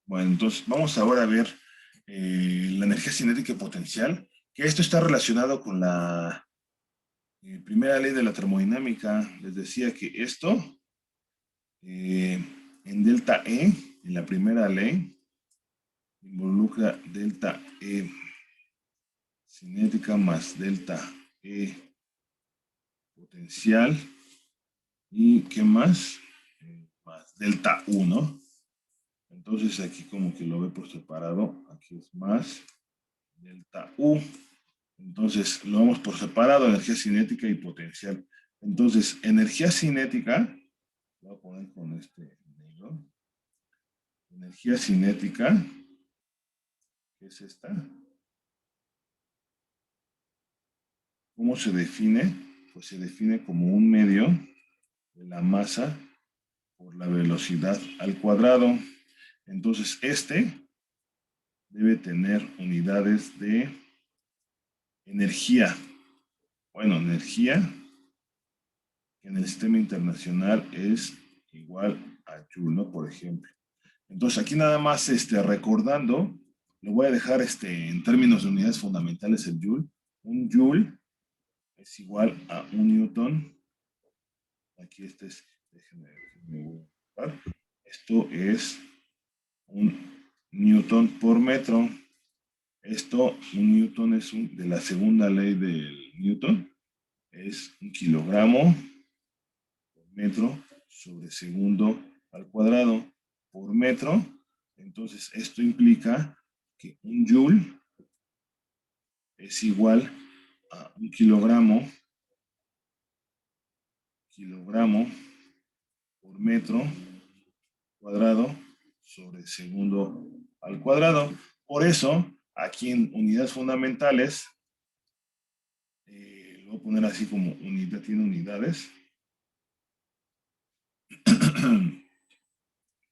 Bueno, entonces vamos ahora a ver la energía cinética y potencial, que esto está relacionado con la primera ley de la termodinámica. Les decía que esto, en delta E, en la primera ley, involucra delta E cinética más delta E potencial. ¿Y qué más? Más delta U, ¿no? Entonces aquí como que lo ve por separado. Aquí es más delta U. Entonces lo vemos por separado, energía cinética y potencial. Entonces, energía cinética, voy a poner con este negro. Energía cinética, ¿qué es esta? ¿Cómo se define? Pues se define como un medio de la masa por la velocidad al cuadrado. Entonces, este debe tener unidades de energía. Bueno, energía que en el sistema internacional es igual a Joule, ¿no? Por ejemplo. Entonces, aquí nada más recordando, le voy a dejar en términos de unidades fundamentales el Joule. Un Joule es igual a un Newton. Aquí déjenme buscar. Esto es un Newton por metro. Esto, un Newton es de la segunda ley del Newton, es un kilogramo por metro sobre segundo al cuadrado por metro. Entonces, esto implica que un joule es igual a un kilogramo por metro cuadrado sobre segundo al cuadrado. Por eso, aquí en unidades fundamentales, lo voy a poner así como unidad, tiene unidades.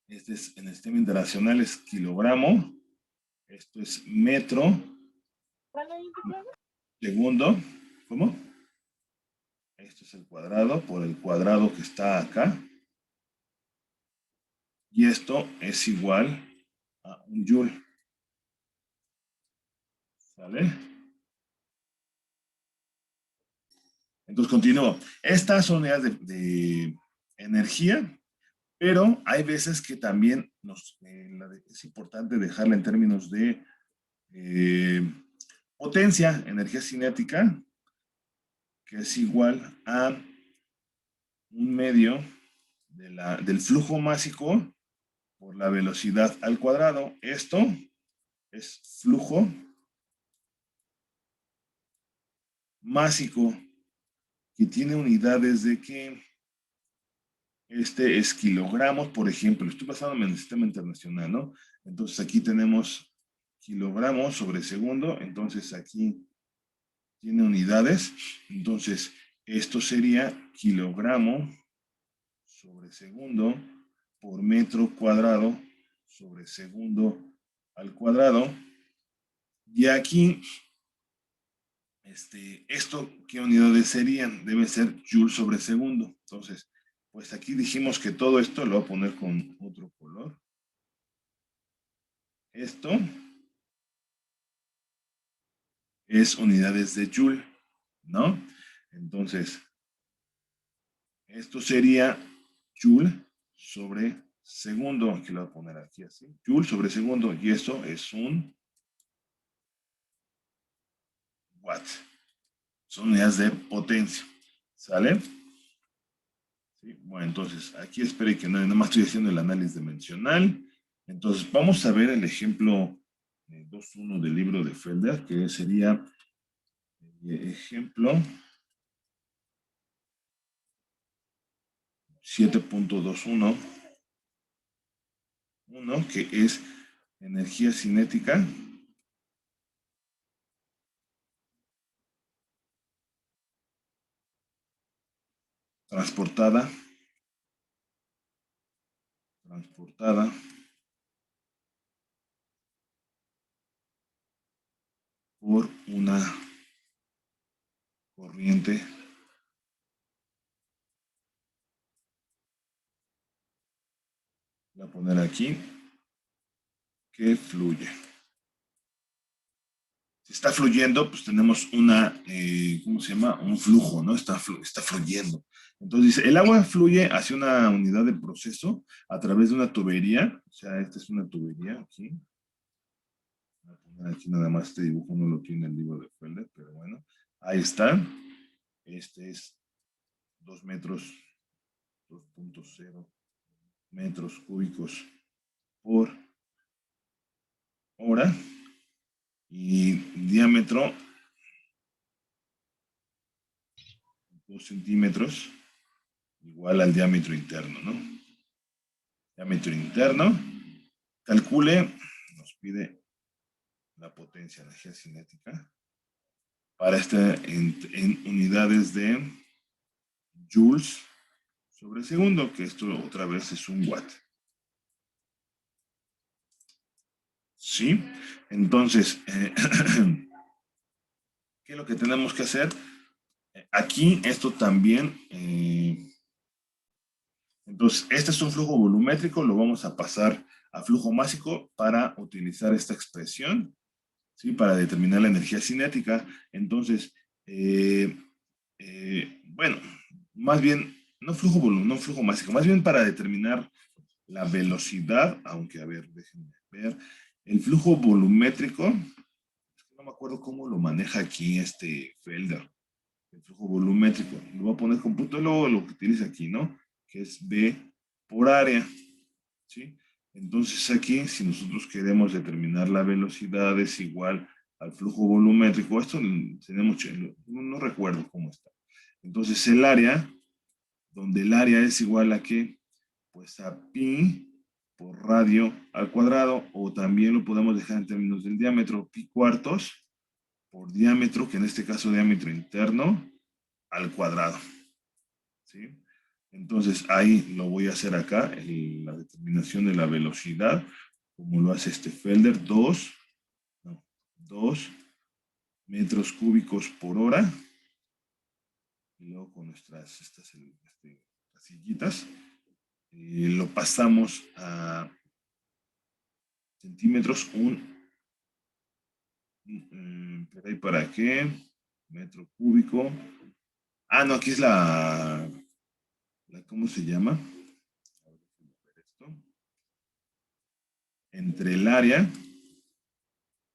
Este es en el sistema internacional es kilogramo, esto es metro, segundo, ¿cómo? Esto es el cuadrado por el cuadrado que está acá. Y esto es igual a un joule. ¿Sale? Entonces continúo. Estas son unidades de energía, pero hay veces que también es importante dejarla en términos de potencia, energía cinética, que es igual a un medio del flujo másico por la velocidad al cuadrado. Esto es flujo másico, que tiene unidades de que este es kilogramos, por ejemplo. Estoy basándome en el sistema internacional, ¿no? Entonces aquí tenemos kilogramos sobre segundo. Entonces aquí tiene unidades. Entonces esto sería kilogramo sobre segundo por metro cuadrado sobre segundo al cuadrado. Y aquí, esto, ¿qué unidades serían? Debe ser joule sobre segundo. Entonces, pues aquí dijimos que todo esto lo voy a poner con otro color. Esto es unidades de joule, ¿no? Entonces, esto sería joule sobre segundo. Aquí lo voy a poner aquí así. Joule sobre segundo. Y esto es un watt. Son unidades de potencia. ¿Sale? Sí, bueno, entonces, aquí espere que nada más estoy haciendo el análisis dimensional. Entonces, vamos a ver el ejemplo 2.1 del libro de Felder, que sería ejemplo 7.21, que es energía cinética transportada por una corriente voy a poner aquí que fluye. Si está fluyendo, pues tenemos una, ¿cómo se llama? Un flujo, ¿no? Está fluyendo. Entonces dice, el agua fluye hacia una unidad de proceso a través de una tubería. O sea, esta es una tubería aquí. Voy a poner aquí nada más este dibujo, no lo tiene el libro de Felder, pero bueno. Ahí está. Este es 2 metros, 2.0 metros cúbicos por hora. Y diámetro 2 centímetros, igual al diámetro interno, ¿no? Diámetro interno, calcule, nos pide la potencia de energía cinética para en unidades de joules sobre segundo, que esto otra vez es un watt. ¿Sí? Entonces, ¿qué es lo que tenemos que hacer? Aquí esto también, entonces este es un flujo volumétrico, lo vamos a pasar a flujo másico para utilizar esta expresión, ¿sí? Para determinar la energía cinética. Entonces, bueno, más bien, no flujo másico, más bien para determinar la velocidad, aunque a ver, déjenme ver, el flujo volumétrico, no me acuerdo cómo lo maneja aquí este Felder, el flujo volumétrico, lo voy a poner con punto luego lo que utiliza aquí, ¿no? Que es B por área, ¿sí? Entonces aquí, si nosotros queremos determinar la velocidad es igual al flujo volumétrico, esto tenemos, no recuerdo cómo está. Entonces el área, donde el área es igual a qué, pues a pi por radio al cuadrado, o también lo podemos dejar en términos del diámetro, pi cuartos por diámetro, que en este caso diámetro interno, al cuadrado. ¿Sí? Entonces ahí lo voy a hacer acá, la determinación de la velocidad, como lo hace este Felder, 2 metros cúbicos por hora. Y luego con nuestras casillitas, lo pasamos a centímetros, ¿pero ahí para qué? Metro cúbico. Ah, no, aquí es ¿cómo se llama? A ver, esto. Entre el área,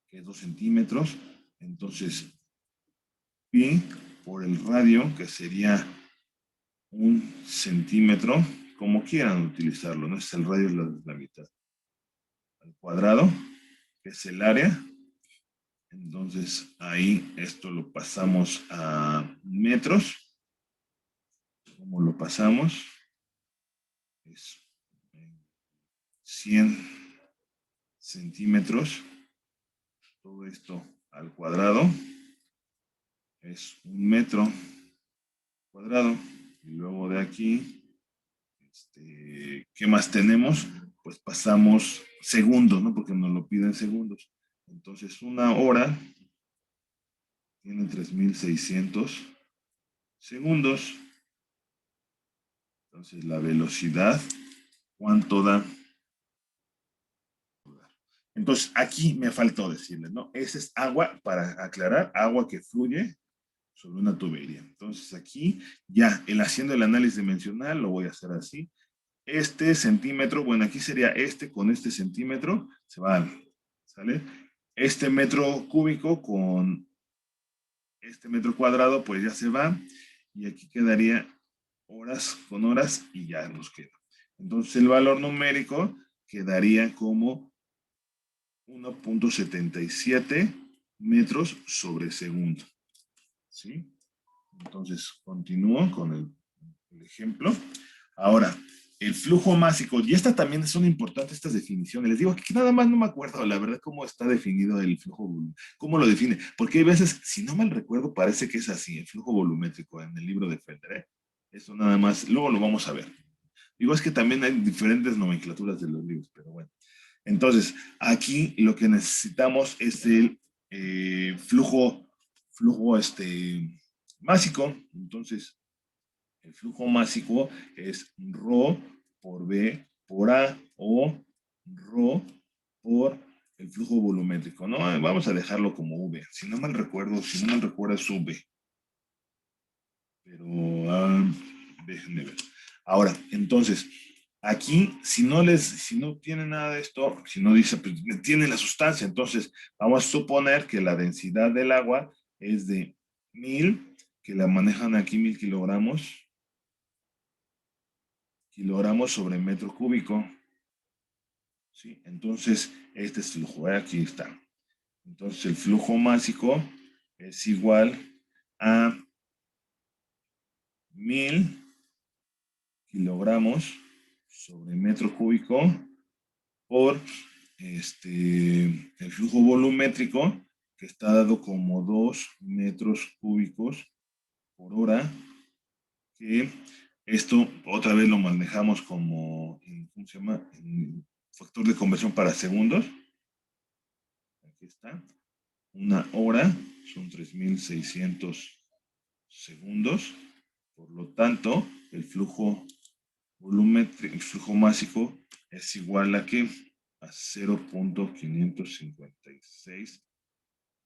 que es 2 centímetros, entonces pi por el radio, que sería 1 centímetro, como quieran utilizarlo, ¿no? Es el radio es la mitad. Al cuadrado, que es el área. Entonces ahí esto lo pasamos a metros. ¿Cómo lo pasamos? Es 100 centímetros. Todo esto al cuadrado es 1 metro cuadrado. Y luego de aquí, ¿qué más tenemos? Pues pasamos segundos, ¿no? Porque nos lo piden segundos. Entonces, 1 hora tiene 3600 segundos. Entonces, la velocidad, ¿cuánto da? Entonces, aquí me faltó decirles, ¿no? Esa es agua, para aclarar, agua que fluye sobre una tubería. Entonces, aquí ya, haciendo el análisis dimensional, lo voy a hacer así. Este centímetro, bueno, aquí sería este con este centímetro, se van, ¿sale? Este metro cúbico con este metro cuadrado, pues ya se va. Y aquí quedaría horas con horas y ya nos queda. Entonces, el valor numérico quedaría como 1.77 metros sobre segundo. ¿Sí? Entonces, continúo con el ejemplo. Ahora, el flujo másico, y esta también son importantes estas definiciones. Les digo que nada más no me acuerdo, la verdad, cómo está definido el flujo, cómo lo define. Porque hay veces, si no mal recuerdo, parece que es así, el flujo volumétrico en el libro de Felder. ¿Eh? Eso nada más, luego lo vamos a ver. Digo, es que también hay diferentes nomenclaturas de los libros, pero bueno. Entonces, aquí lo que necesitamos es el flujo másico. Entonces, el flujo másico es ρ por B por A o Rho por el flujo volumétrico, ¿no? Vamos a dejarlo como V. Si no mal recuerdo es V. Pero déjenme ver. Ahora, entonces, aquí, si no tiene nada de esto, si no dice, pues tiene la sustancia, entonces vamos a suponer que la densidad del agua es de 1000, que la manejan aquí 1000 kilogramos sobre metro cúbico. ¿Sí? Entonces, este es el flujo, aquí está. Entonces, el flujo másico es igual a 1000 kilogramos sobre metro cúbico por el flujo volumétrico, que está dado como 2 metros cúbicos por hora, que esto otra vez lo manejamos como, ¿cómo se llama? En factor de conversión para segundos. Aquí está. Una hora son 3600 segundos. Por lo tanto, el flujo volumétrico, el flujo másico es igual a que a 0.556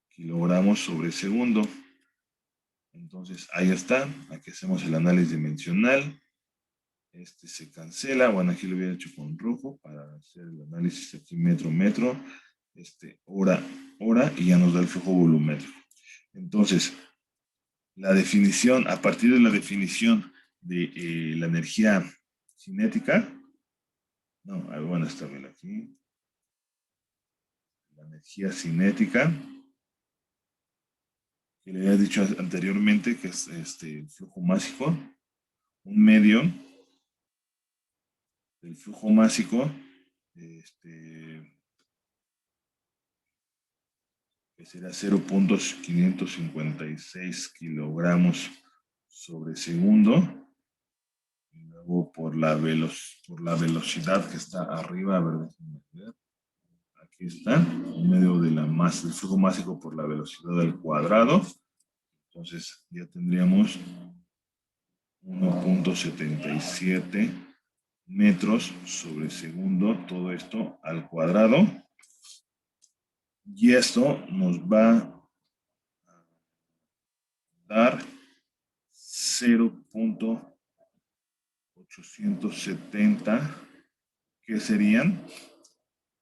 kilogramos sobre segundo. Entonces, ahí está. Aquí hacemos el análisis dimensional. Este se cancela. Bueno, aquí lo hubiera hecho con rojo para hacer el análisis aquí metro, metro. Hora, hora, y ya nos da el flujo volumétrico. Entonces, la definición, a partir de la definición de la energía cinética, no, bueno, está bien aquí. La energía cinética, que le había dicho anteriormente, que es el flujo másico, un medio del flujo másico, que será 0.556 kilogramos sobre segundo. Y luego por la velocidad que está arriba, a ver, déjenme ver. Aquí está, en medio de la masa, el flujo másico por la velocidad al cuadrado. Entonces ya tendríamos 1.77 metros sobre segundo, todo esto al cuadrado. Y esto nos va a dar 0.870, que serían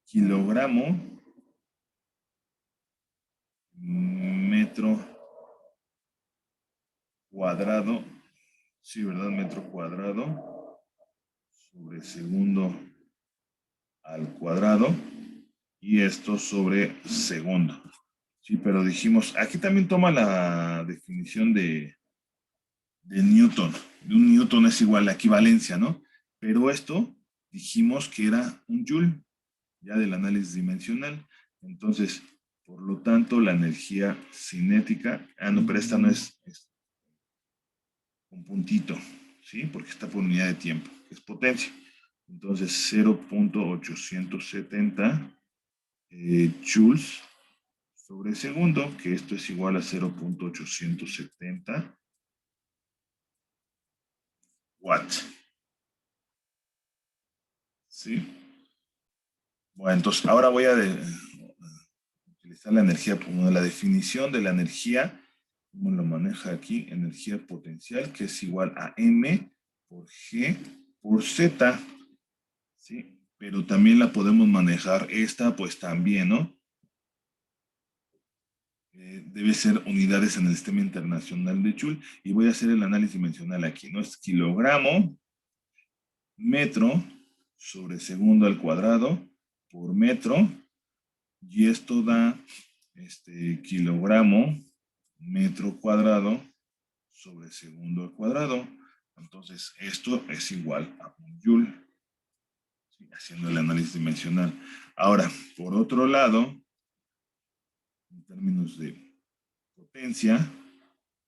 kilogramo metro cuadrado, sí, ¿verdad? Metro cuadrado sobre segundo al cuadrado, y esto sobre segundo. Sí, pero dijimos, aquí también toma la definición de Newton. Un Newton es igual a equivalencia, ¿no? Pero esto dijimos que era un joule, ya del análisis dimensional. Entonces, por lo tanto, la energía cinética, no, pero esta no es un puntito, ¿sí? Porque está por unidad de tiempo, que es potencia. Entonces, 0.870 joules sobre segundo, que esto es igual a 0.870 watts. ¿Sí? Bueno, entonces ahora voy a utilizar la energía, como la definición de la energía, como lo maneja aquí, energía potencial, que es igual a M por G por Z, ¿sí? Pero también la podemos manejar esta, pues también, ¿no? Debe ser unidades en el sistema internacional de Joule, y voy a hacer el análisis dimensional aquí, ¿no? Es kilogramo, metro sobre segundo al cuadrado por metro, y esto da kilogramo metro cuadrado sobre segundo al cuadrado. Entonces, esto es igual a un joule, ¿sí? Haciendo el análisis dimensional. Ahora, por otro lado, en términos de potencia,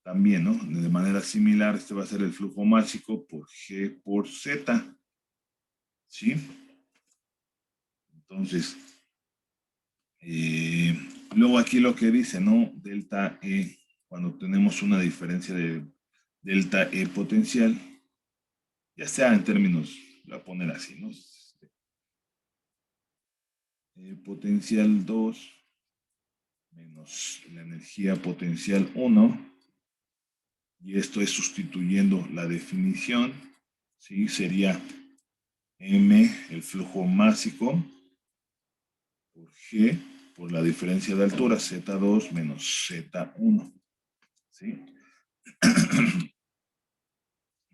también, ¿no? De manera similar, este va a ser el flujo másico por G por Z, ¿sí? Entonces, luego aquí lo que dice, ¿no? Delta E, cuando tenemos una diferencia de delta E potencial, ya sea en términos, voy a poner así, ¿no? potencial 2 menos la energía potencial 1, y esto es sustituyendo la definición, ¿sí? Sería M, el flujo másico, por G, por la diferencia de altura, Z2 menos Z1, ¿sí?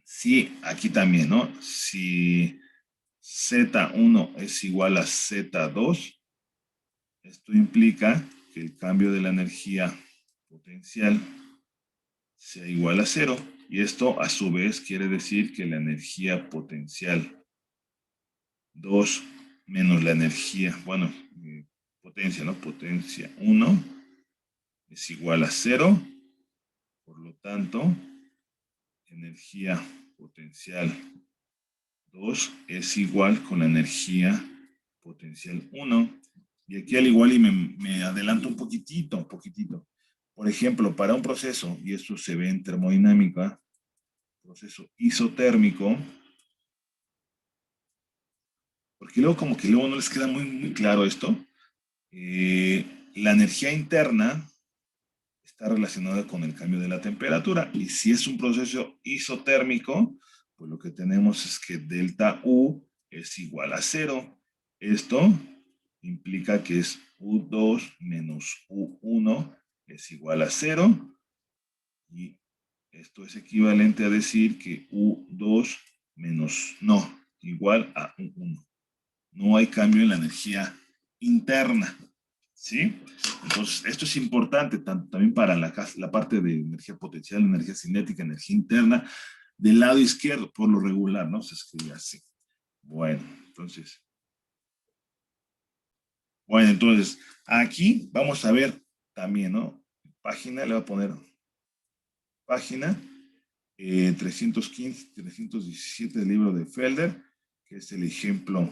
Sí, aquí también, ¿no? Si Z1 es igual a Z2, esto implica que el cambio de la energía potencial sea igual a cero. Y esto a su vez quiere decir que la energía potencial 2 menos la energía, bueno, potencia, ¿no? Potencia 1 es igual a cero. Por lo tanto, energía potencial 2 es igual con la energía potencial 1. Y aquí al igual y me adelanto un poquitito, poquitito. Por ejemplo, para un proceso, y esto se ve en termodinámica, proceso isotérmico, porque luego como que luego no les queda muy claro esto. La energía interna está relacionada con el cambio de la temperatura, y si es un proceso isotérmico, pues lo que tenemos es que delta U es igual a cero. Esto implica que es U2 menos U1 es igual a cero, y esto es equivalente a decir que U2 menos, no, igual a U1. No hay cambio en la energía interna, ¿sí? Entonces, esto es importante también para la parte de energía potencial, energía cinética, energía interna, del lado izquierdo, por lo regular, ¿no? Se escribe así. Bueno, entonces, aquí vamos a ver también, ¿no? Página, le voy a poner página 315, 317 del libro de Felder, que es el ejemplo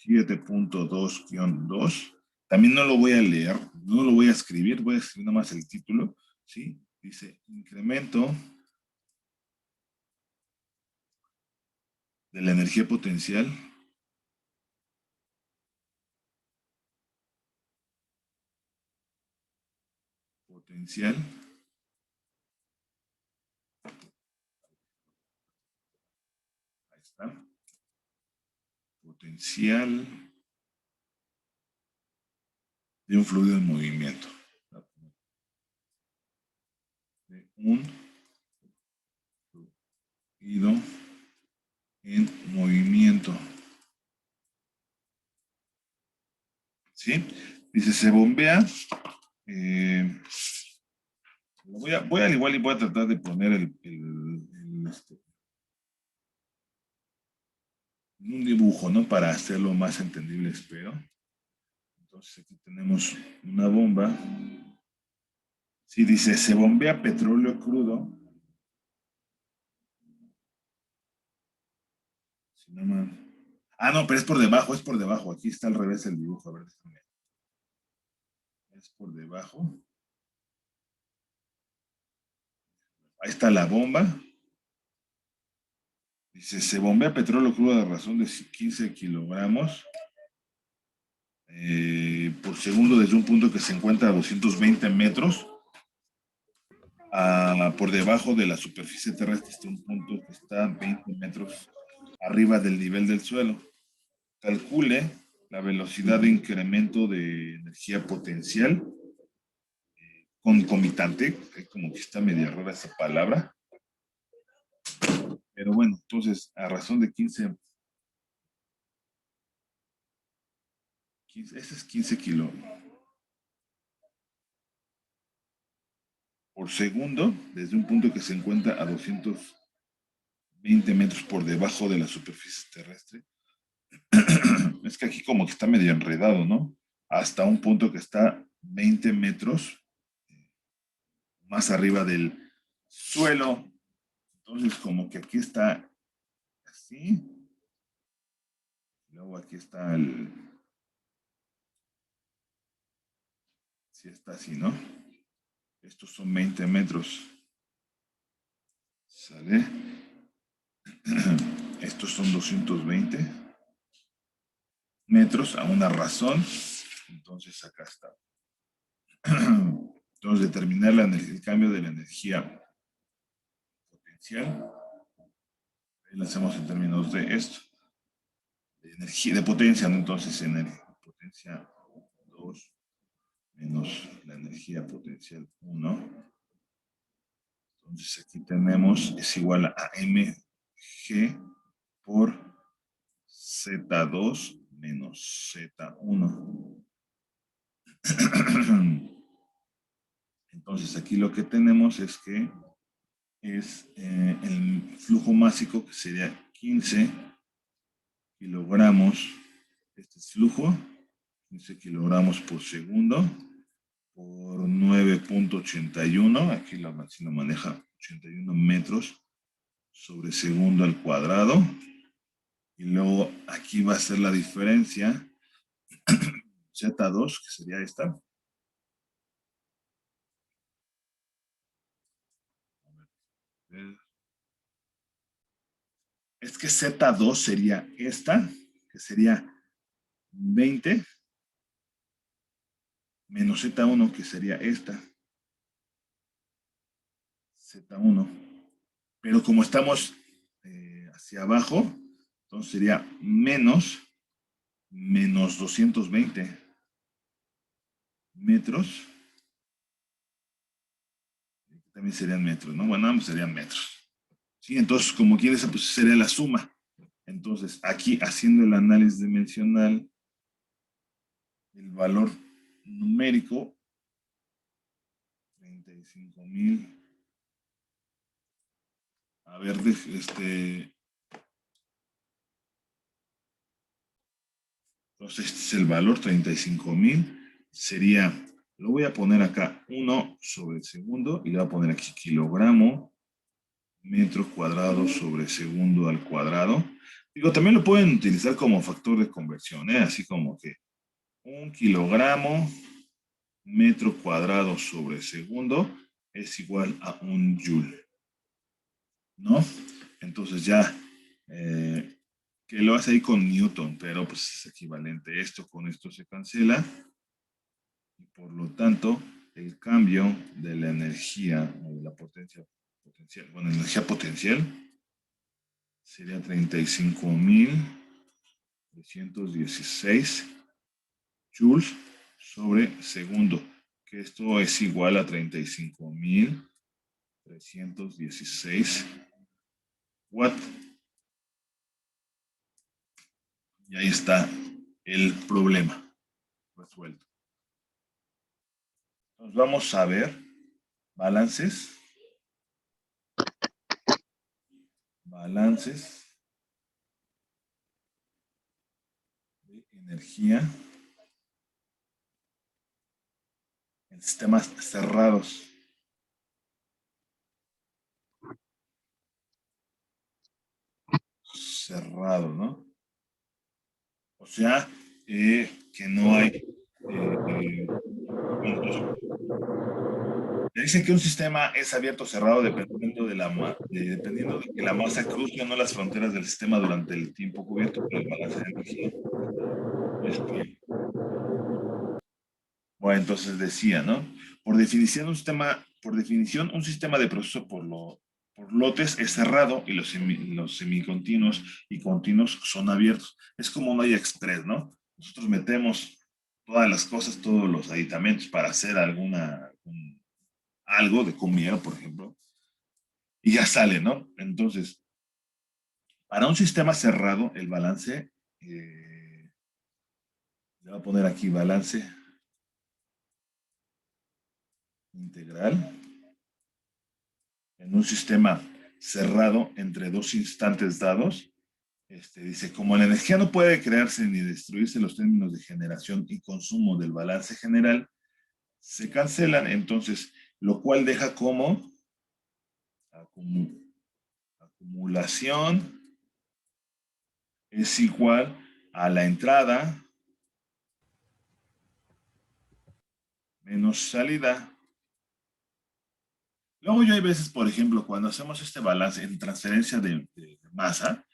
7.2-2. También no lo voy a leer, no lo voy a escribir, voy a escribir nomás el título, ¿sí? Dice, incremento de la energía potencial potencial ahí está, potencial de un fluido en movimiento, de un fluido en movimiento, ¿sí? Dice, se bombea, eh, voy al igual y voy a tratar de poner un dibujo, ¿no? Para hacerlo más entendible, espero. Entonces aquí tenemos una bomba. Si dice, se bombea petróleo crudo. Si no ah, no, pero es por debajo, es por debajo. Aquí está al revés el dibujo. A ver, déjame. Es por debajo. Ahí está la bomba. Dice, se bombea petróleo crudo a razón de 15 kilogramos por segundo desde un punto que se encuentra a 220 metros. Por debajo de la superficie terrestre está un punto que está 20 metros arriba del nivel del suelo. Calcule la velocidad de incremento de energía potencial concomitante, como que está media rara esa palabra, pero bueno, entonces a razón de 15 ese es 15 kilos por segundo, desde un punto que se encuentra a 220 metros por debajo de la superficie terrestre. Es que aquí como que está medio enredado, ¿no? Hasta un punto que está 20 metros más arriba del suelo. Entonces como que aquí está así. Luego aquí está sí está así, ¿no? Estos son 20 metros. ¿Sale? Estos son 220. metros a una razón. Entonces acá está. Entonces determinar el cambio de la energía potencial. Ahí lo hacemos en términos de esto. De energía, de potencia, ¿no? Entonces potencia 2 menos la energía potencial 1. Entonces aquí tenemos, es igual a mg por Z2 menos Z1. Entonces aquí lo que tenemos es que es el flujo másico, que sería 15 kilogramos. Este es flujo, 15 kilogramos por segundo por 9.81. Aquí la máquina maneja 81 metros sobre segundo al cuadrado. Y luego aquí va a ser la diferencia Z2, que sería esta. Es que Z2 sería esta, que sería 20, menos Z1, que sería esta, Z1. Pero como estamos hacia abajo, entonces sería menos 220 metros. También serían metros, ¿no? Bueno, ambos serían metros. Sí, entonces, como quieres, pues sería la suma. Entonces, aquí haciendo el análisis dimensional, el valor numérico, 35,000. A ver, entonces este es el valor, 35,000. Sería, lo voy a poner acá, 1 sobre segundo, y le voy a poner aquí kilogramo, metro cuadrado sobre segundo al cuadrado. Digo, también lo pueden utilizar como factor de conversión, ¿eh? Así como que 1 kilogramo metro cuadrado sobre segundo es igual a 1 joule, ¿no? Entonces ya, que lo hace ahí con Newton, pero pues es equivalente. Esto con esto se cancela. Y por lo tanto, el cambio de la energía, o de la potencia potencial, bueno, energía potencial, sería 35,316 joules sobre segundo, que esto es igual a 35,316 watts. Y ahí está el problema resuelto. Entonces vamos a ver balances. Balances de energía en sistemas cerrados. Cerrado, ¿no? O sea, que no hay... dicen que un sistema es abierto o cerrado dependiendo dependiendo de que la masa cruce o no las fronteras del sistema durante el tiempo cubierto por el balance de energía. Este, bueno, entonces decía, ¿no? Por definición, un sistema de proceso por lotes es cerrado y los semicontinuos y continuos son abiertos. Es como un olla express, ¿no? Nosotros metemos todas las cosas, todos los aditamentos para hacer algo de comida, por ejemplo, y ya sale, ¿no? Entonces, para un sistema cerrado, el balance, le voy a poner aquí balance integral en un sistema cerrado entre dos instantes dados. Dice, como la energía no puede crearse ni destruirse en los términos de generación y consumo del balance general, se cancelan, entonces, lo cual deja como acumulación es igual a la entrada menos salida. Luego yo hay veces, por ejemplo, cuando hacemos este balance en transferencia de masa,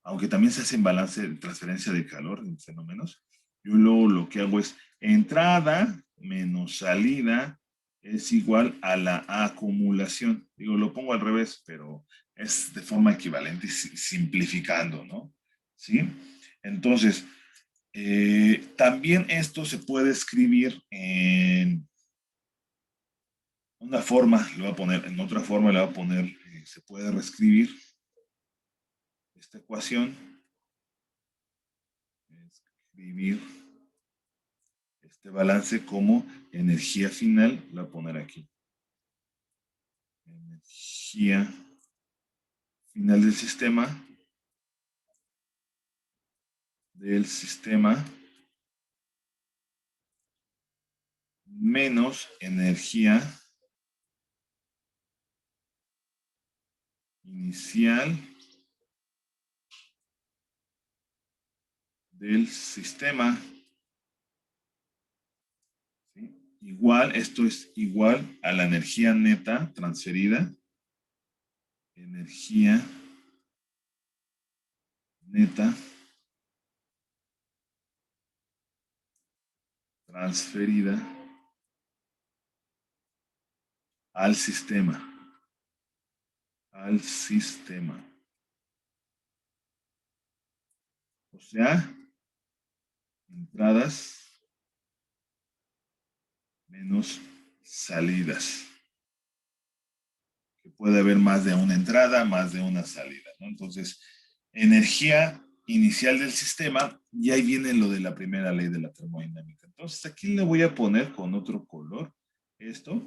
aunque también se hace en balance de transferencia de calor en fenómenos, yo luego lo que hago es entrada menos salida es igual a la acumulación. Digo, lo pongo al revés, pero es de forma equivalente, simplificando, ¿no? ¿Sí? Entonces, también esto se puede escribir en una forma, le voy a poner, en otra forma le voy a poner, se puede reescribir esta ecuación, escribir este balance como energía final, la voy a poner aquí. Energía final del sistema menos energía inicial del sistema. ¿Sí? Igual, esto es igual a la energía neta transferida. Energía neta transferida al sistema. Al sistema. O sea, entradas menos salidas. Que puede haber más de una entrada, más de una salida, ¿no? Entonces, energía inicial del sistema, y ahí viene lo de la primera ley de la termodinámica. Entonces, aquí le voy a poner con otro color esto.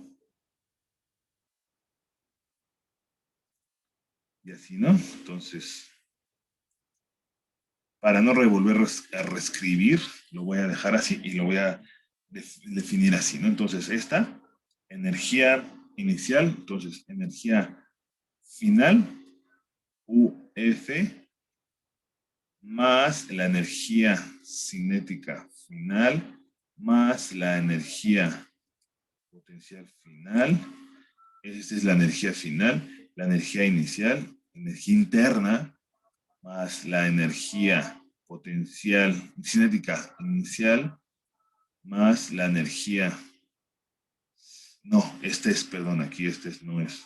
Y así, ¿no? Entonces, para no revolver a reescribir, lo voy a dejar así y lo voy a definir así, ¿no? Entonces, esta, energía inicial, entonces, energía final, UF, más la energía cinética final, más la energía potencial final. Esta es la energía final, la energía inicial, energía interna, más la energía potencial cinética inicial, más la energía... No, perdón, aquí no es.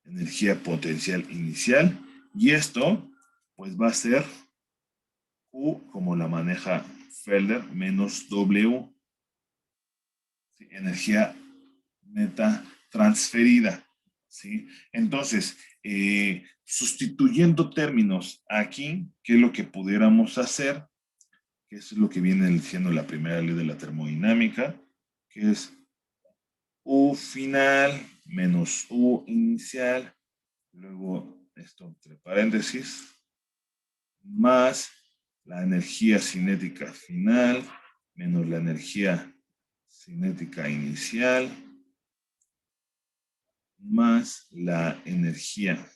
Energía potencial inicial. Y esto, pues va a ser Q, como la maneja Felder, menos W, ¿sí? Energía neta transferida, ¿sí? Entonces, sustituyendo términos aquí, ¿qué es lo que pudiéramos hacer? Que es lo que viene diciendo la primera ley de la termodinámica, que es U final menos U inicial, luego esto entre paréntesis, más la energía cinética final menos la energía cinética inicial más la energía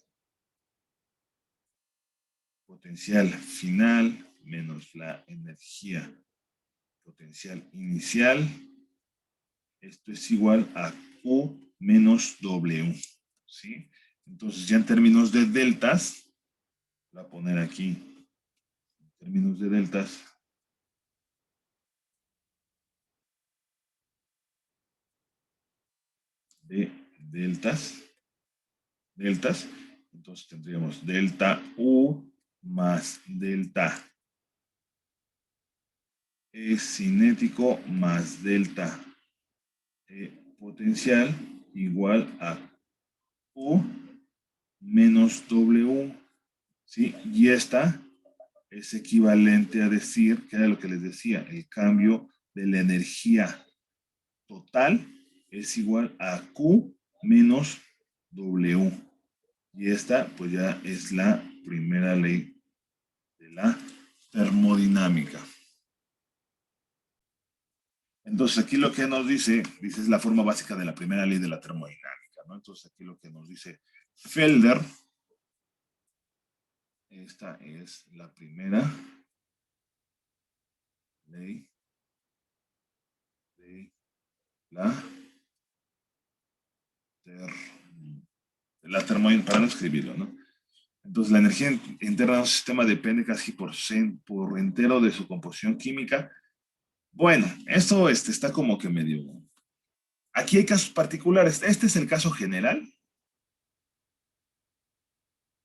potencial final menos la energía potencial inicial. Esto es igual a Q menos W. ¿Sí? Entonces ya en términos de deltas, voy a poner aquí, en términos de deltas, deltas, entonces tendríamos delta U más delta E cinético más delta E potencial igual a U menos W, ¿sí? Y esta es equivalente a decir, que era lo que les decía, el cambio de la energía total es igual a Q menos W. Y esta, pues ya es la primera ley de la termodinámica. Entonces, aquí lo que nos dice es la forma básica de la primera ley de la termodinámica, ¿no? Entonces, aquí lo que nos dice Felder, esta es la primera ley de la, termodinámica, para no escribirlo, ¿no? Entonces, la energía interna de un sistema depende casi por entero de su composición química. Bueno, esto está como que medio... Aquí hay casos particulares. Este es el caso general.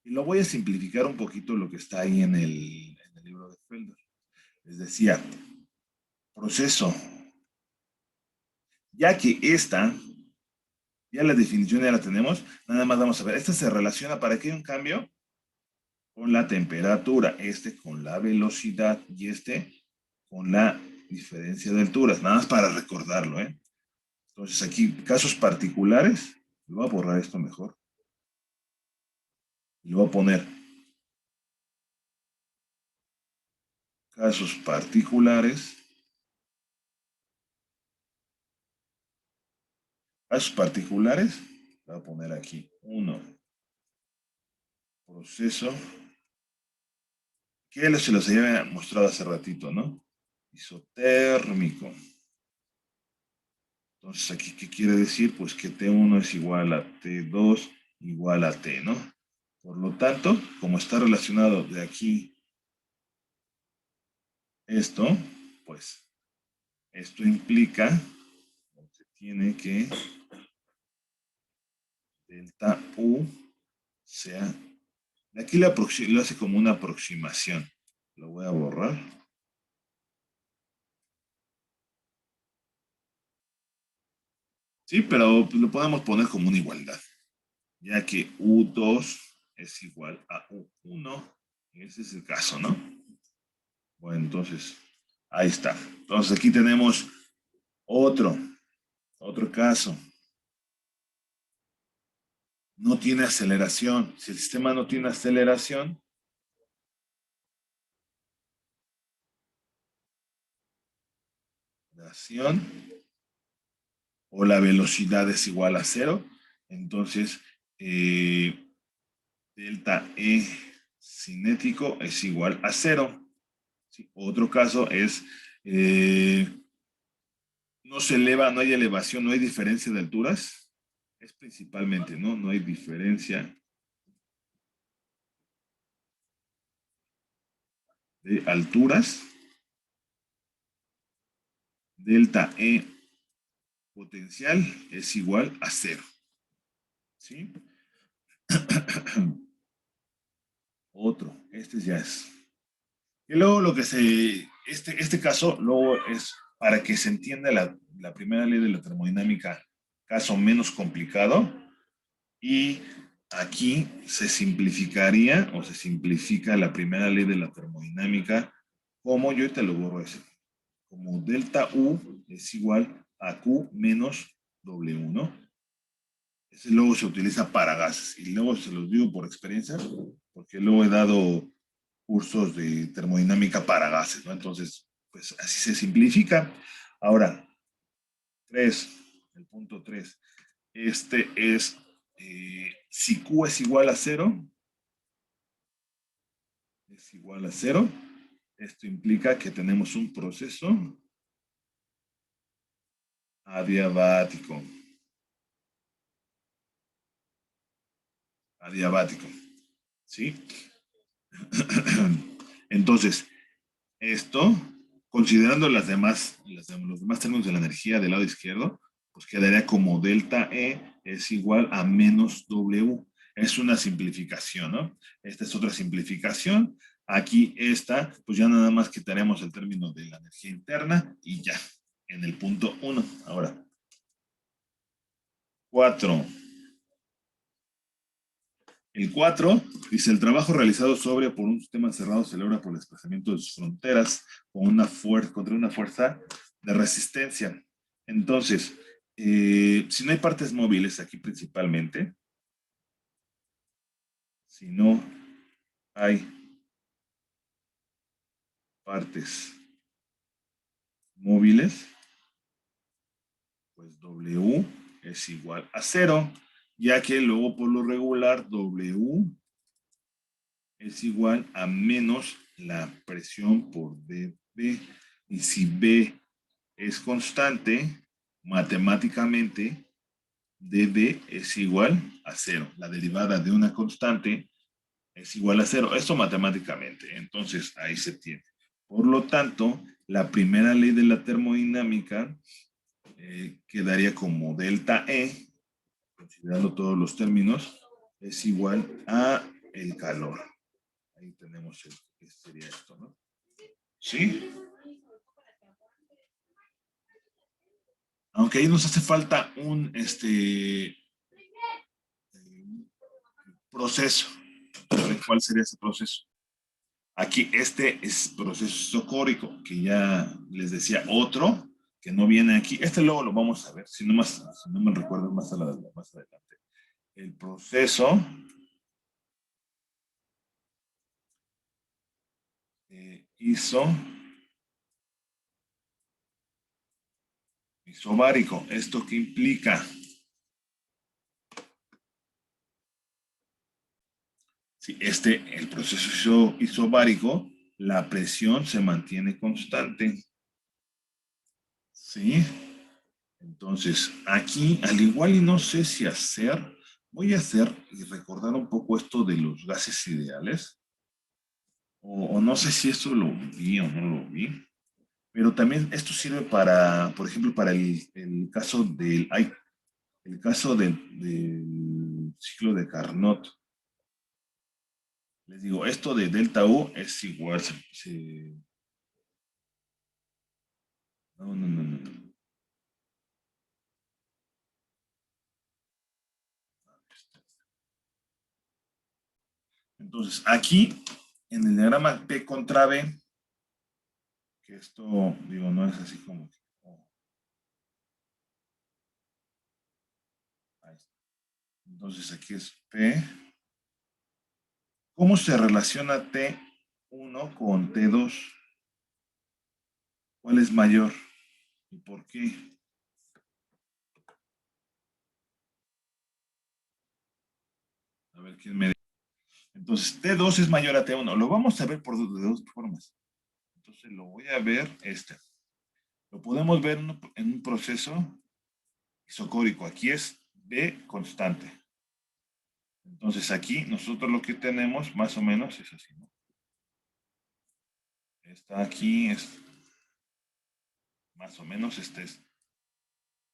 Y lo voy a simplificar un poquito lo que está ahí en el libro de Felder. Les decía, proceso. Ya que ya la definición ya la tenemos, nada más vamos a ver. Esta se relaciona, ¿para qué hay un cambio? Con la temperatura, con la velocidad y con la diferencia de alturas. Nada más para recordarlo, ¿eh? Entonces aquí, casos particulares, le voy a borrar esto mejor. Y le voy a poner casos particulares. Casos particulares, le voy a poner aquí uno. Proceso. Que se los había mostrado hace ratito, ¿no? Isotérmico. Entonces, aquí, ¿qué quiere decir? Pues que T1 es igual a T2 igual a T, ¿no? Por lo tanto, como está relacionado de aquí esto, pues esto implica que tiene que delta U sea... De aquí lo hace como una aproximación. Lo voy a borrar. Sí, pero lo podemos poner como una igualdad, ya que U2 es igual a U1. Ese es el caso, ¿no? Bueno, entonces, ahí está. Entonces aquí tenemos otro, otro caso. No tiene aceleración. Si el sistema no tiene aceleración, o la velocidad es igual a cero, entonces delta E cinético es igual a cero. ¿Sí? Otro caso es no se eleva, no hay elevación, no hay diferencia de alturas. Es principalmente, ¿no? No hay diferencia de alturas. Delta E potencial es igual a cero. ¿Sí? Otro, este ya es. Y luego lo que este caso, luego es para que se entienda la primera ley de la termodinámica, caso menos complicado, y aquí se simplificaría o se simplifica la primera ley de la termodinámica, como yo te lo borro ese, como delta U es igual a Q menos W, ¿no? Ese luego se utiliza para gases, y luego se los digo por experiencia, porque luego he dado cursos de termodinámica para gases, ¿no? Entonces, pues así se simplifica. Ahora, 3, el punto 3. Este es, si Q es igual a cero, esto implica que tenemos un proceso adiabático. Adiabático, ¿sí? Entonces, esto, considerando los demás términos de la energía del lado izquierdo, pues quedaría como delta E es igual a menos W. Es una simplificación, ¿no? Esta es otra simplificación. Aquí esta, pues ya nada más quitaremos el término de la energía interna y ya, en el punto 1. Ahora, 4. El 4 dice, el trabajo realizado sobre por un sistema cerrado se logra por el desplazamiento de sus fronteras contra una fuerza de resistencia. Entonces, si no hay partes móviles aquí principalmente, si no hay partes móviles, pues W es igual a cero, ya que luego por lo regular W es igual a menos la presión por dB. Y si B es constante, matemáticamente dB es igual a cero. La derivada de una constante es igual a cero. Esto matemáticamente. Entonces, ahí se tiene. Por lo tanto, la primera ley de la termodinámica quedaría como delta E, considerando todos los términos, es igual a el calor. Ahí tenemos el, que sería esto, ¿no? ¿Sí? Aunque ahí nos hace falta un proceso. ¿Cuál sería ese proceso? Aquí este es proceso isocórico, que ya les decía otro, que no viene aquí. Este luego lo vamos a ver, si no me recuerdo más adelante. El proceso isobárico. ¿Esto qué implica? Si el proceso isobárico, la presión se mantiene constante. ¿Sí? Entonces, aquí, al igual y no sé si voy a hacer y recordar un poco esto de los gases ideales, o no sé si esto lo vi o no lo vi, pero también esto sirve para, por ejemplo, para el caso el caso del ciclo de Carnot. Les digo, esto de delta U es igual, no, no, no, no, no. Entonces, aquí, en el diagrama P contra B, que esto, digo, no es así como que, oh, ahí está. Entonces, aquí es P. ¿Cómo se relaciona T1 con T2? ¿Cuál es mayor? ¿Y por qué? A ver, ¿quién me dice? Entonces, T2 es mayor a T1. Lo vamos a ver de dos formas. Entonces, lo voy a ver Lo podemos ver en un proceso isocórico. Aquí es B constante. Entonces, aquí nosotros lo que tenemos más o menos es así, ¿no? Está aquí, es más o menos, este es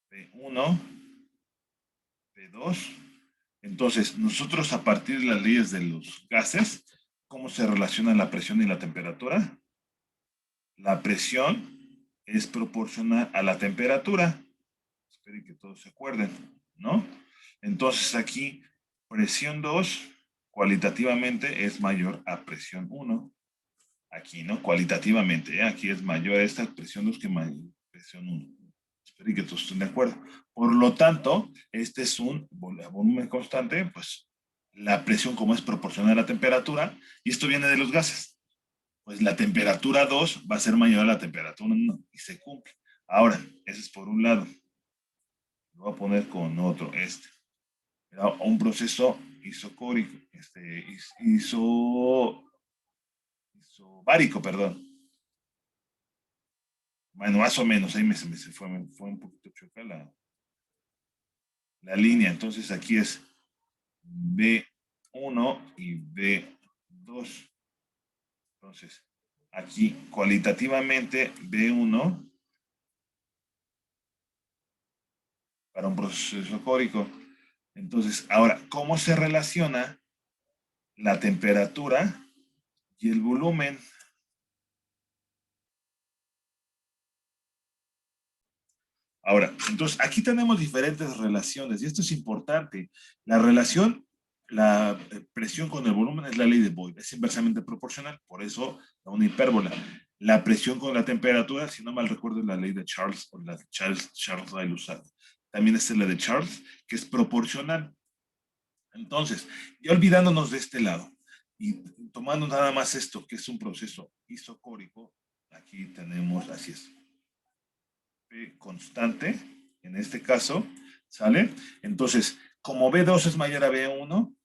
P1, P2. Entonces, nosotros a partir de las leyes de los gases, ¿cómo se relacionan la presión y la temperatura? La presión es proporcional a la temperatura. Espero que todos se acuerden, ¿no? Entonces aquí, presión 2 cualitativamente es mayor a presión 1. Aquí, ¿no? Cualitativamente, ¿eh? Aquí es mayor esta presión 2 que presión 1. Espero que todos estén de acuerdo. Por lo tanto, este es un volumen constante, pues la presión como es proporcional a la temperatura, y esto viene de los gases. Pues la temperatura 2 va a ser mayor a la temperatura 1 y se cumple. Ahora, ese es por un lado. Lo voy a poner con otro, Era un proceso isocórico, isobárico, perdón. Bueno, más o menos, ahí me fue un poquito choca la línea. Entonces aquí es B1 y B2. Entonces, aquí cualitativamente B1 para un proceso isocórico. Entonces, ahora, ¿cómo se relaciona la temperatura y el volumen? Ahora, entonces aquí tenemos diferentes relaciones y esto es importante. La relación, la presión con el volumen es la ley de Boyle, es inversamente proporcional, por eso da una hipérbola. La presión con la temperatura, si no mal recuerdo, es la ley de Charles o la de Charles Lay-Lussac. También es la de Charles, que es proporcional. Entonces, ya olvidándonos de este lado y tomando nada más esto, que es un proceso isocórico, aquí tenemos, así es, P constante, en este caso, ¿sale? Entonces, como B2 es mayor a B1,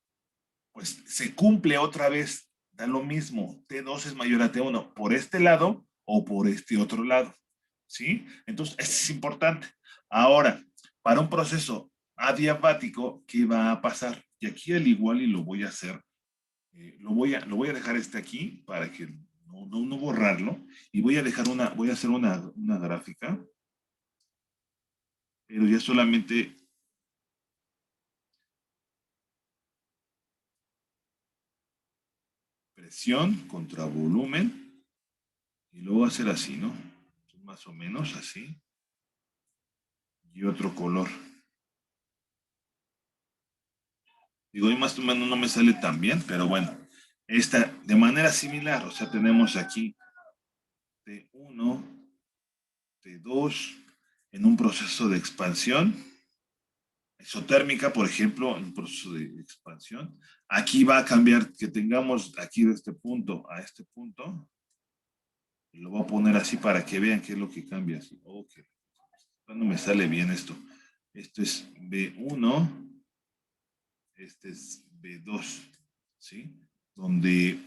pues se cumple otra vez, da lo mismo, T2 es mayor a T1 por este lado o por este otro lado, ¿sí? Entonces, eso es importante. Ahora, para un proceso adiabático, ¿qué va a pasar? Y aquí al igual y lo voy a hacer Lo voy a dejar aquí para que no borrarlo. Y voy a dejar voy a hacer una gráfica, pero ya solamente presión contra volumen. Y luego hacer así, ¿no? Más o menos así. Y otro color. Digo, y más o menos no me sale tan bien, pero bueno. Esta, de manera similar, o sea, tenemos aquí T1, T2, en un proceso de expansión. Isotérmica, por ejemplo, en un proceso de expansión. Aquí va a cambiar, que tengamos aquí de este punto a este punto. Y lo voy a poner así para que vean qué es lo que cambia. Así. Okay. No me sale bien esto. Esto es B1, este es B2, ¿sí? Donde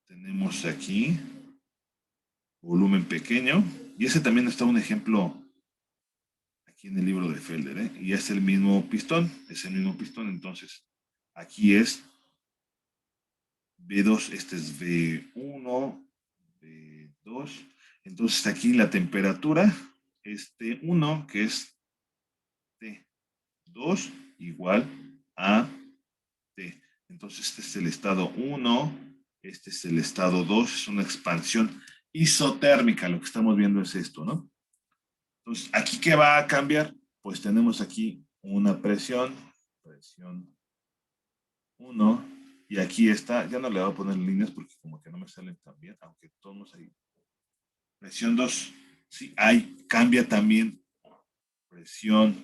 tenemos aquí volumen pequeño. Y ese también está un ejemplo aquí en el libro de Felder, ¿eh? Y es el mismo pistón, entonces aquí es B2, este es B1, B2, entonces aquí la temperatura es T1, que es T2 igual a T. Entonces este es el estado 1, este es el estado 2, es una expansión isotérmica, lo que estamos viendo es esto, ¿no? Entonces, ¿aquí qué va a cambiar? Pues tenemos aquí una presión 1, y aquí está, ya no le voy a poner líneas porque como que no me salen tan bien, aunque todos ahí. Presión 2, sí, ahí cambia también presión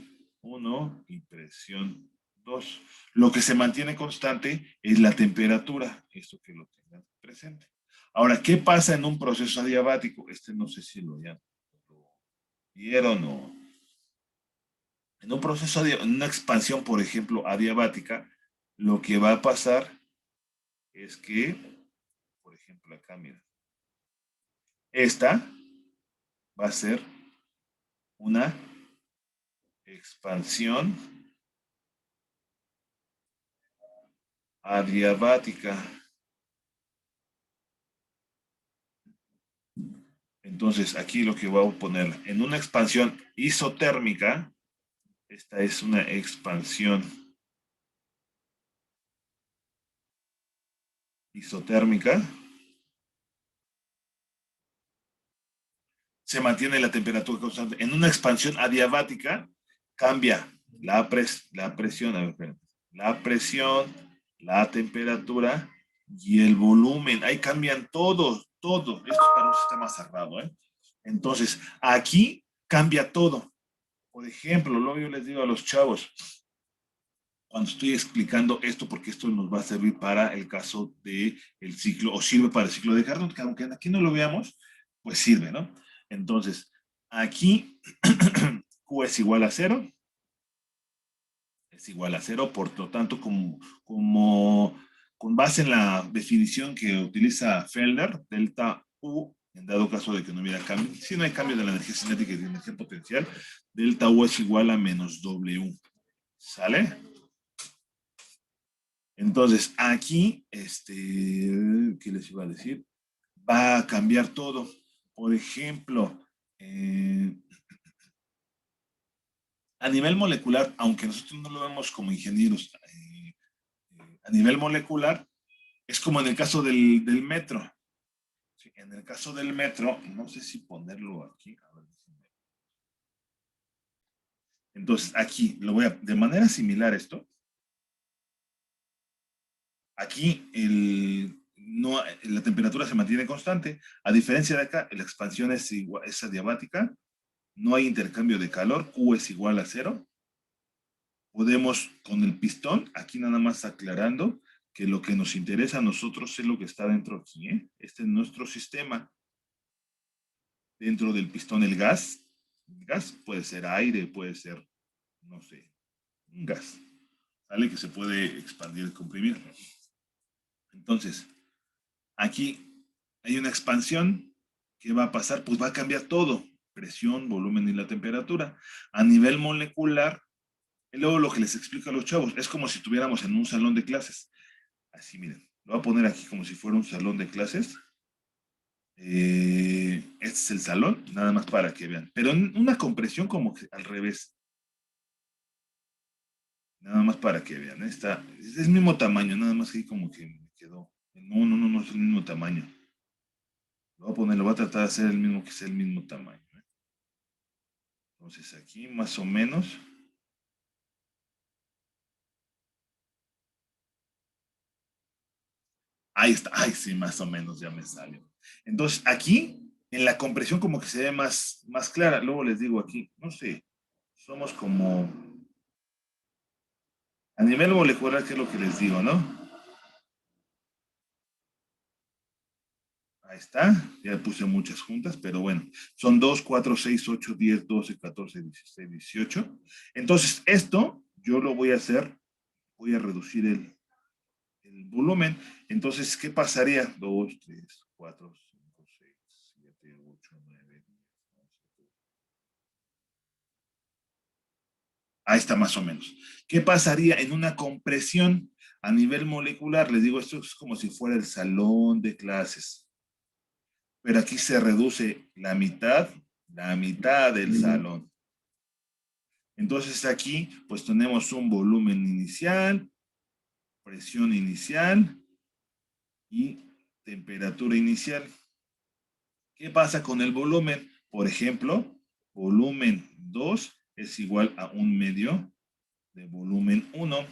1 y presión 2. Lo que se mantiene constante es la temperatura, esto que lo tengan presente. Ahora, ¿qué pasa en un proceso adiabático? No sé si lo vieron o... En un proceso de una expansión, por ejemplo, adiabática, lo que va a pasar es que, por ejemplo, acá, mira, esta va a ser una expansión adiabática. Entonces, aquí lo que voy a poner, en una expansión isotérmica, esta es una expansión isotérmica, se mantiene la temperatura constante. En una expansión adiabática, cambia la presión, a ver, espérate, la presión, la temperatura y el volumen. Ahí cambian todo. Esto para un sistema cerrado, ¿eh? Entonces, aquí cambia todo. Por ejemplo, luego yo les digo a los chavos, cuando estoy explicando esto, porque esto nos va a servir para el caso del ciclo, o sirve para el ciclo de Carnot, que aunque aquí no lo veamos, pues sirve, ¿no? Entonces, aquí Q es igual a 0, por lo tanto, con base en la definición que utiliza Felder, delta U, en dado caso de que no hubiera cambio, si no hay cambio de la energía cinética y de la energía potencial, delta U es igual a menos W. ¿Sale? Entonces, aquí, ¿qué les iba a decir? Va a cambiar todo. Por ejemplo, a nivel molecular, aunque nosotros no lo vemos como ingenieros, a nivel molecular, es como en el caso del metro. Sí, en el caso del metro, no sé si ponerlo aquí. A ver, entonces, aquí lo voy a, de manera similar esto, aquí no, la temperatura se mantiene constante. A diferencia de acá, la expansión es adiabática, no hay intercambio de calor, Q es igual a 0. Podemos, con el pistón, aquí nada más aclarando que lo que nos interesa a nosotros es lo que está dentro aquí, ¿eh? Este es nuestro sistema. Dentro del pistón el gas puede ser aire, puede ser, no sé, un gas, ¿vale? Que se puede expandir y comprimir. Entonces, aquí hay una expansión. ¿Qué va a pasar? Pues va a cambiar todo, presión, volumen y la temperatura. A nivel molecular, y luego lo que les explico a los chavos, es como si estuviéramos en un salón de clases. Así, miren. Lo voy a poner aquí como si fuera un salón de clases. Este es el salón, nada más para que vean. Pero en una compresión como que al revés. Nada más para que vean. Es el mismo tamaño, nada más que ahí como que me quedó. No es el mismo tamaño. Lo voy a tratar de hacer el mismo, que sea el mismo tamaño. Entonces aquí más o menos. Ahí está. Ay, sí, más o menos ya me salió. Entonces aquí, en la compresión como que se ve más clara. Luego les digo aquí, no sé, somos como a nivel molecular, que es lo que les digo, ¿no? Ahí está, ya puse muchas juntas, pero bueno, son 2, 4, 6, 8, 10, 12, 14, 16, 18. Entonces, esto yo lo voy a hacer, voy a reducir el volumen. Entonces, ¿qué pasaría? 2, 3, 4, 5, 6, 7, 8, 9, 10, 11. Ahí está más o menos. ¿Qué pasaría en una compresión a nivel molecular? Les digo, esto es como si fuera el salón de clases, pero aquí se reduce la mitad del salón. Entonces aquí pues tenemos un volumen inicial, presión inicial y temperatura inicial. ¿Qué pasa con el volumen? Por ejemplo, volumen 2 es igual a un medio de volumen 1.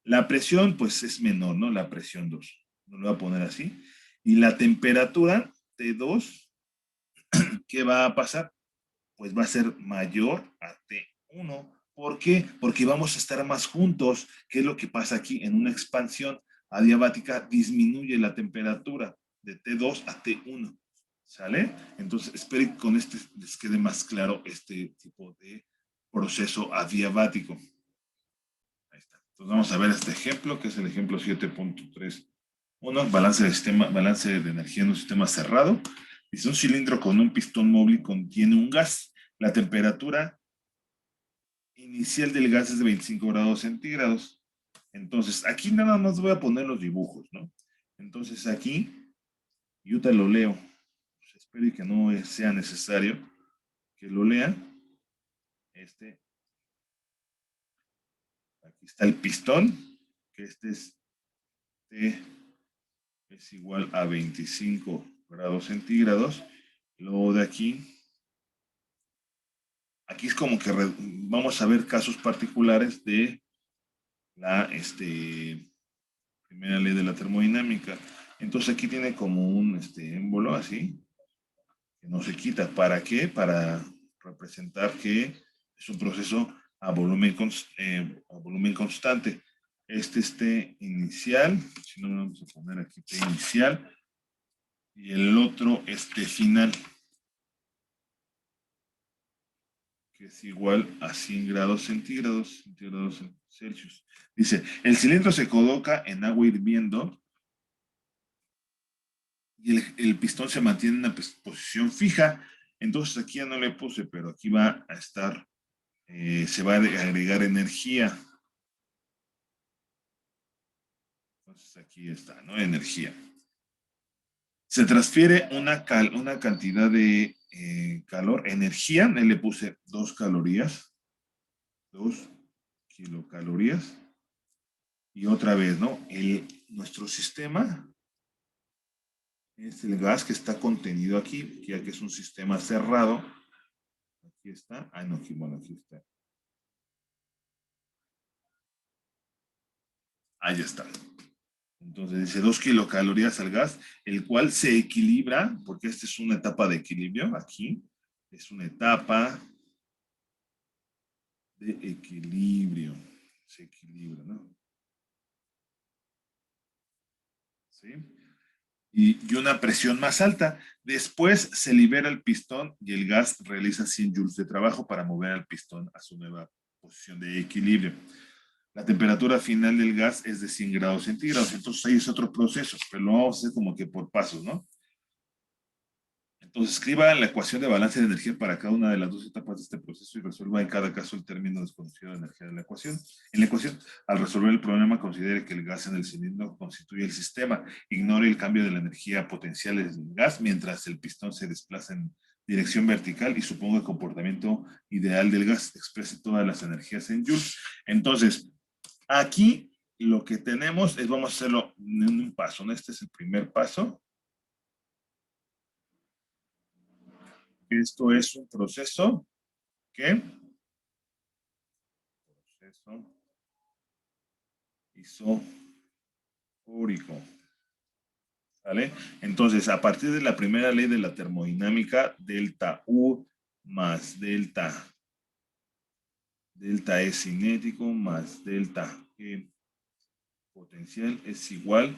La presión pues es menor, ¿no? La presión 2. No lo voy a poner así. Y la temperatura T2, ¿qué va a pasar? Pues va a ser mayor a T1. ¿Por qué? Porque vamos a estar más juntos. ¿Qué es lo que pasa aquí? En una expansión adiabática disminuye la temperatura de T2 a T1. ¿Sale? Entonces, espero que con este les quede más claro este tipo de proceso adiabático. Ahí está. Entonces, vamos a ver este ejemplo, que es el ejemplo 7.3.1, balance de energía en un sistema cerrado. Dice, un cilindro con un pistón móvil contiene un gas. La temperatura inicial del gas es de 25 grados centígrados. Entonces, aquí nada más voy a poner los dibujos, ¿no? Entonces, aquí, yo te lo leo. Pues espero que no sea necesario que lo lea. Aquí está el pistón, que T es igual a 25 grados centígrados. Luego de aquí es como que vamos a ver casos particulares de la primera ley de la termodinámica. Entonces aquí tiene como un émbolo así, que no se quita. ¿Para qué? Para representar que es un proceso a volumen constante. Inicial, si no, vamos a poner aquí T inicial, y el otro final, que es igual a 100 grados centígrados, centígrados Celsius. Dice, el cilindro se coloca en agua hirviendo y el pistón se mantiene en una posición fija. Entonces aquí ya no le puse, pero aquí va a estar, se va a agregar energía. Entonces aquí está, ¿no? Energía. Se transfiere una cantidad de calor, energía, le puse 2 calorías, 2 kilocalorías. Y otra vez, ¿no? Nuestro sistema es el gas que está contenido aquí, ya que es un sistema cerrado. Aquí está. Ah, no, aquí, bueno, aquí está. Ahí está. Entonces dice 2 kilocalorías al gas, el cual se equilibra, porque esta es una etapa de equilibrio. Aquí es una etapa de equilibrio. Se equilibra, ¿no? ¿Sí? Y una presión más alta. Después se libera el pistón y el gas realiza 100 joules de trabajo para mover al pistón a su nueva posición de equilibrio. La temperatura final del gas es de 100 grados centígrados, entonces ahí es otro proceso, pero lo vamos a hacer como que por pasos, ¿no? Entonces, escriba la ecuación de balance de energía para cada una de las dos etapas de este proceso y resuelva en cada caso el término desconocido de energía de la ecuación. En la ecuación, al resolver el problema, considere que el gas en el cilindro constituye el sistema. Ignore el cambio de la energía potencial del gas mientras el pistón se desplaza en dirección vertical y suponga el comportamiento ideal del gas. Exprese todas las energías en joules. Entonces, aquí lo que tenemos es, vamos a hacerlo en un paso, ¿no? Este es el primer paso. Esto es un proceso que proceso isofórico. ¿Vale? Entonces, a partir de la primera ley de la termodinámica, delta U más delta E cinético más delta E potencial es igual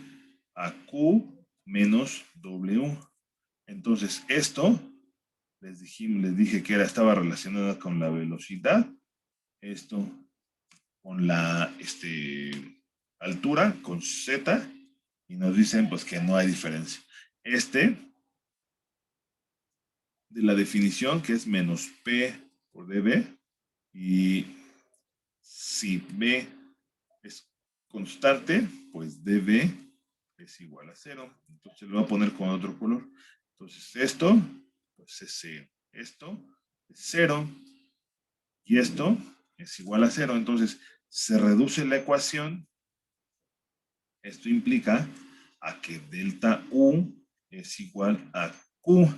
a Q menos W. Entonces, esto les dije que estaba relacionado con la velocidad, esto con la altura, con Z, y nos dicen pues que no hay diferencia. De la definición, que es menos P por dB, y si B es constante, pues dB es igual a 0. Entonces lo voy a poner con otro color. Entonces esto, pues es 0. Esto es 0 y esto es igual a 0. Entonces se reduce la ecuación. Esto implica a que delta U es igual a Q.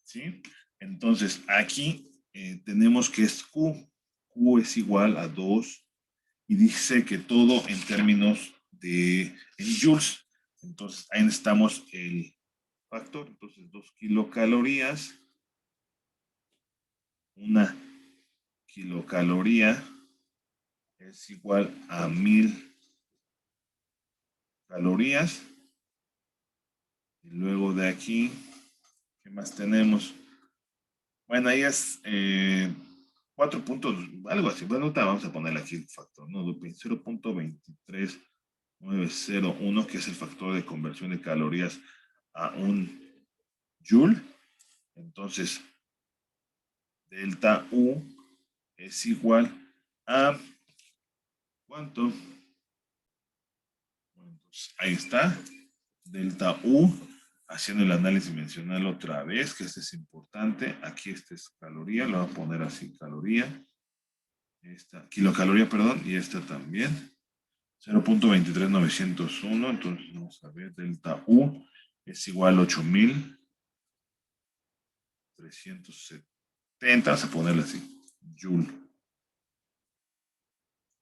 ¿Sí? Entonces aquí tenemos que es Q. Q es igual a 2 y dice que todo en términos de en joules. Entonces ahí necesitamos el factor. Entonces 2 kilocalorías. Una kilocaloría es igual a 1000 calorías. Y luego de aquí, ¿qué más tenemos? Bueno, ahí es 4 puntos, algo así. Bueno, vamos a poner aquí el factor, ¿no? 0.23901, que es el factor de conversión de calorías a un joule. Entonces, delta U es igual a ¿cuánto? Entonces, ahí está, delta U, haciendo el análisis mencional otra vez, que este es importante. Aquí este es caloría, lo voy a poner así, caloría. Esta, kilocaloría, perdón, y esta también. 0.23901, entonces vamos a ver, delta U es igual a 8370, vamos a ponerle así, joule,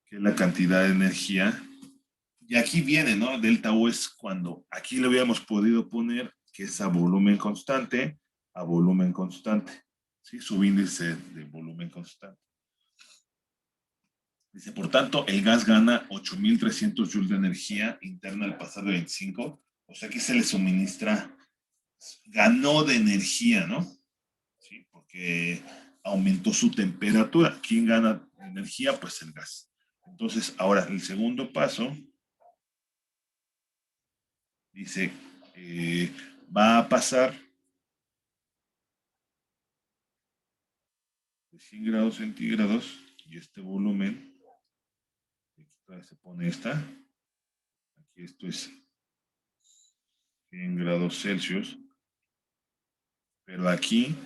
que es la cantidad de energía. Y aquí viene, ¿no? Delta U es cuando aquí le habíamos podido poner que es a volumen constante, ¿sí? Subíndice de volumen constante. Dice, por tanto, el gas gana 8.300 joules de energía interna al pasar de 25. O sea, que se le suministra, ganó de energía, ¿no? Sí, porque aumentó su temperatura. ¿Quién gana energía? Pues el gas. Entonces, ahora, el segundo paso dice, va a pasar de 100 grados centígrados y este volumen, se pone esta, aquí esto es 100 grados Celsius, pero aquí,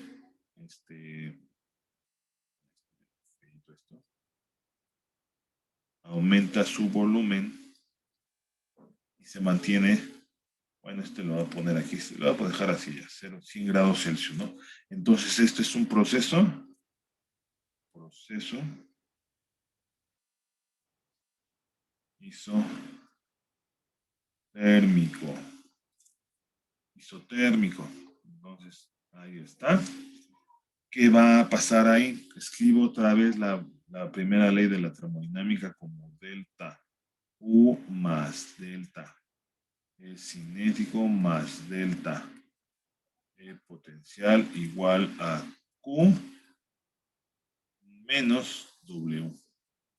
aumenta su volumen y se mantiene, bueno, lo voy a poner aquí, lo voy a dejar así ya, 100 grados Celsius, ¿no? Entonces, esto es un proceso isotérmico. Entonces, ahí está. ¿Qué va a pasar ahí? Escribo otra vez la primera ley de la termodinámica como delta U más delta E cinético más delta E potencial igual a Q menos W.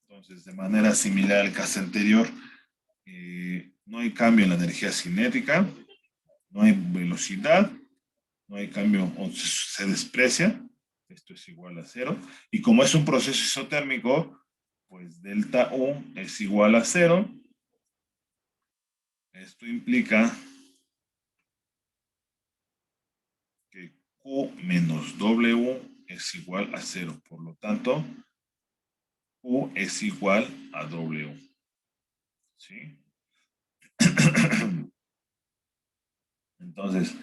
Entonces, de manera similar al caso anterior, no hay cambio en la energía cinética, no hay velocidad, no hay cambio, o se desprecia, esto es igual a 0, y como es un proceso isotérmico, pues delta U es igual a 0, esto implica que Q menos W es igual a 0, por lo tanto, Q es igual a W, ¿sí? Entonces,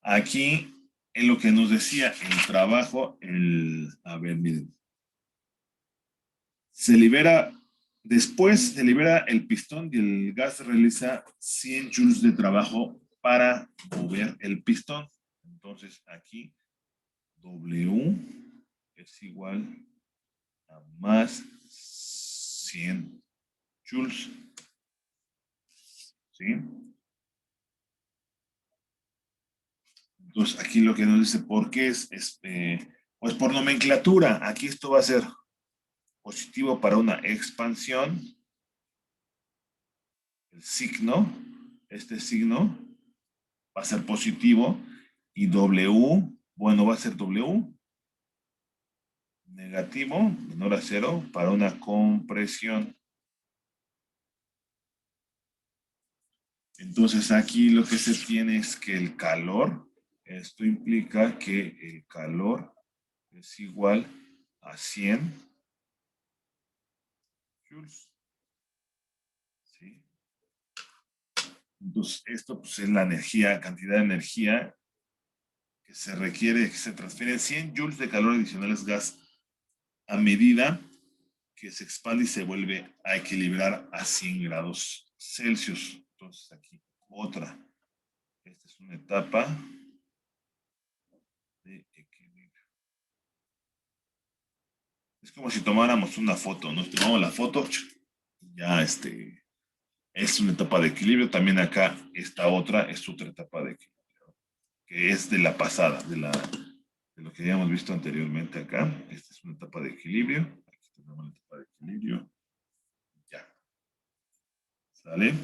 aquí en lo que nos decía el trabajo, a ver, miren, se libera, después se libera el pistón y el gas realiza 100 joules de trabajo para mover el pistón. Entonces, aquí W es igual a más 100 joules, ¿sí? Entonces, aquí lo que nos dice, ¿por qué es? Pues por nomenclatura, aquí esto va a ser positivo para una expansión, el signo, este signo va a ser positivo, y W, bueno, va a ser W negativo, menor a 0, para una compresión. Entonces aquí lo que se tiene es que el calor, esto implica que el calor es igual a 100 joules, ¿sí? Entonces esto pues, es la energía, cantidad de energía que se requiere, que se transfiere 100 joules de calor adicionales gas a medida que se expande y se vuelve a equilibrar a 100 grados Celsius. Entonces aquí otra. Esta es una etapa de equilibrio. Es como si tomáramos una foto, nos tomamos la foto, ya es una etapa de equilibrio. También acá esta otra es otra etapa de equilibrio, que es de la pasada, de lo que habíamos visto anteriormente acá. Esta es una etapa de equilibrio. Aquí tenemos la etapa de equilibrio. Ya. ¿Sale?